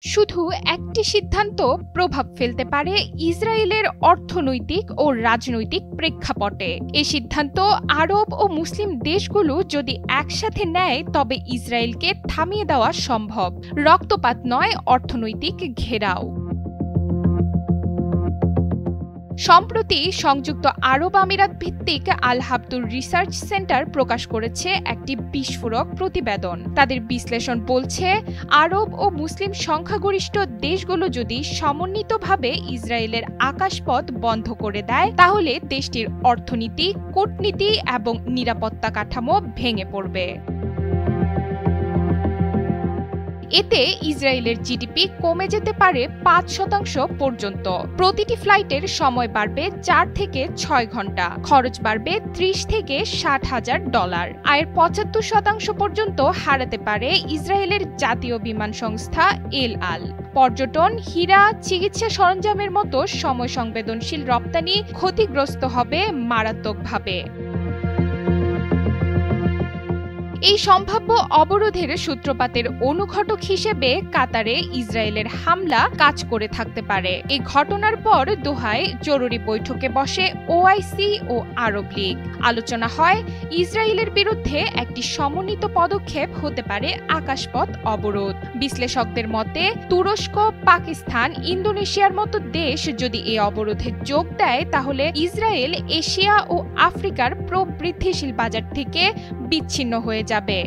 শুধু একটি সিদ্ধান্ত প্রভাব ফেলতে পারে ইসরায়েলের অর্থনৈতিক ও রাজনৈতিক প্রেক্ষাপটে। এই সিদ্ধান্ত আরব ও মুসলিম দেশগুলো যদি একসাথে নেয় তবে ইসরায়েলকে থামিয়ে দেওয়া সম্ভব। রক্তপাত নয়, অর্থনৈতিক ঘেরাও। সম্প্রতি সংযুক্ত আরব আমিরাত ভিত্তিক আল হাবতুর রিসার্চ সেন্টার প্রকাশ করেছে একটি বিস্ফোরক প্রতিবেদন। তাদের বিশ্লেষণ বলছে, আরব ও মুসলিম সংখ্যাগরিষ্ঠ দেশগুলো যদি সমন্বিতভাবে ইসরায়েলের আকাশপথ বন্ধ করে দেয় তাহলে দেশটির অর্থনীতি, কূটনীতি এবং নিরাপত্তা কাঠামো ভেঙে পড়বে। এতে ইসরায়েলের জিডিপি কমে যেতে পারে ৫% পর্যন্ত। প্রতিটি ফ্লাইটের সময় বাড়বে ৪ থেকে ৬ ঘন্টা, খরচ বাড়বে $৩০ থেকে $৬০,০০০। আয়ের ৭৫% পর্যন্ত হারাতে পারে ইসরায়েলের জাতীয় বিমান সংস্থা এল আল। পর্যটন, হীরা, চিকিৎসা সরঞ্জামের মতো সময় সংবেদনশীল রপ্তানি ক্ষতিগ্রস্ত হবে মারাত্মকভাবে। এই সম্ভাব্য অবরোধের সূত্রপাতের অনুঘটক হিসেবে কাতারে ইসরায়েলের হামলা কাজ করে থাকতে পারে। এই ঘটনার পর দোহায় জরুরি বৈঠকে বসে ওআইসি ও আরব লীগ। আলোচনা হয় ইসরায়েলের বিরুদ্ধে একটি সমন্বিত পদক্ষেপ হতে পারে আকাশপথ অবরোধ। বিশ্লেষকদের মতে তুরস্ক, পাকিস্তান, ইন্দোনেশিয়ার মতো দেশ যদি এই অবরোধে যোগ দেয় তাহলে ইসরায়েল এশিয়া ও আফ্রিকার প্রবৃদ্ধিশীল বাজার থেকে বিচ্ছিন্ন হয়ে যাবে।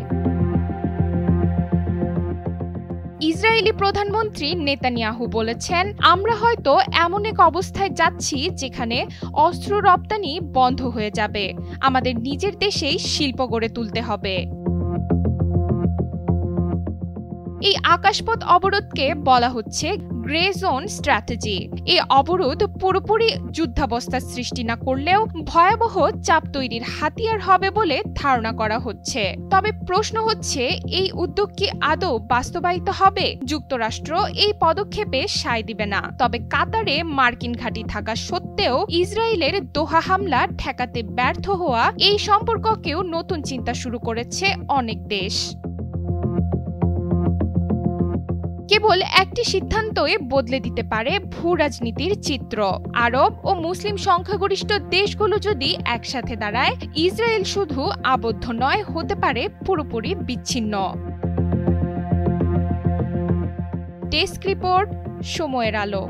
ইসরায়েলি প্রধানমন্ত্রী নেতানিয়াহু বলেছেন, আমরা হয়তো এমন এক অবস্থায় যাচ্ছি যেখানে অস্ত্র রপ্তানি বন্ধ হয়ে যাবে। আমাদের নিজের দেশেই শিল্প গড়ে তুলতে হবে। এই আকাশপথ অবরোধকে বলা হচ্ছে গ্রে জোন স্ট্র্যাটেজি। এই অবরোধ পুরোপুরি যুদ্ধাবস্থার সৃষ্টি না করলেও ভয়াবহ চাপ তৈরির হাতিয়ার হবে বলে ধারণা করা হচ্ছে। তবে প্রশ্ন হচ্ছে, এই উদ্যোগ কি আদৌ বাস্তবায়িত হবে? যুক্তরাষ্ট্র এই পদক্ষেপে সায় দিবে না। তবে কাতারে মার্কিন ঘাঁটি থাকা সত্ত্বেও ইসরায়েলের দোহা হামলা ঠেকাতে ব্যর্থ হওয়া এই সম্পর্ককেও নতুন চিন্তা শুরু করেছে অনেক দেশ। কেবল একটি সিদ্ধান্তই বদলে দিতে পারে ভূরাজনীতির চিত্র। আরব ও মুসলিম সংখ্যাগরিষ্ঠ দেশগুলো যদি একসাথে দাঁড়ায়, ইসরায়েল শুধু আবদ্ধ নয়, হতে পারে পুরোপুরি বিচ্ছিন্ন। ডেস্ক রিপোর্ট, সময়ের আলো।